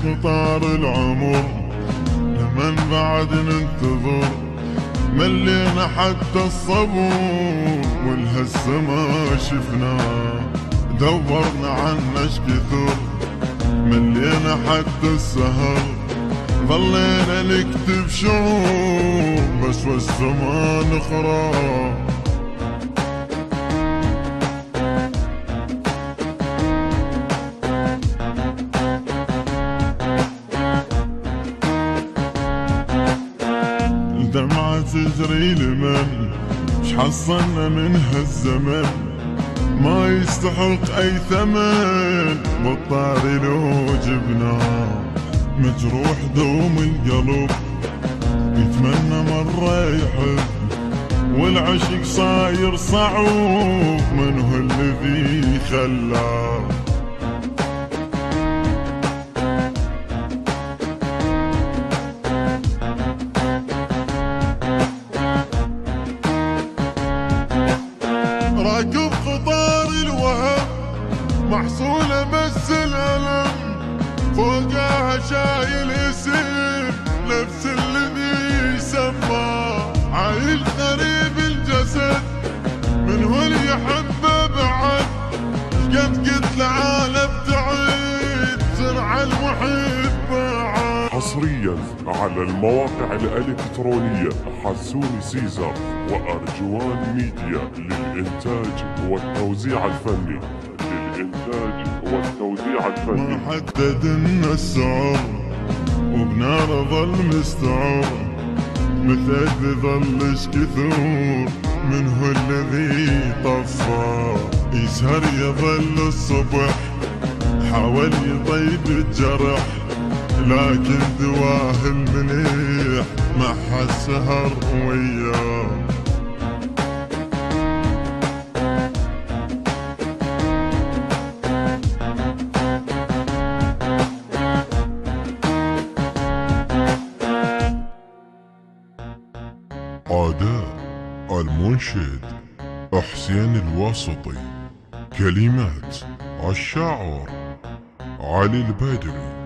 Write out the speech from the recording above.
قطار العمر لمن بعد ننتظر، ملينا حتى الصبور والهسه ما شفناه، دورنا عناش كثر ملينا حتى السهر، ظلينا نكتب شعور بس والزمان خراب. الدمعة تجري لمن مش حصلنا من هالزمن، ما يستحق اي ثمن بالطاري لو جبناه، مجروح دوم القلب يتمنى مرة يحب، والعشق صاير صعوب من هو الذي خلاه. راكب قطار الوهم محصولة بس الألم، فوقها شايل اسم نفس الذي يسمى، عايل غريب الجسد من هو اللي يحبه بعد، قد قلت العالم تعيد زرع المحب بعد. حصريا على المواقع الإلكترونية حسوني سيزر وأرجوان ميديا للإنتاج والتوزيع الفني. ما حددنا السعر وبنار ظل مستعر، مثل ظلش كثور من هو الذي طفى، يسهر يظل الصبح حاول يطيب الجرح، لكن دواه المليح ما حد سهر وياه. أداء المنشد حسين الواسطي، كلمات الشاعر علي البدري.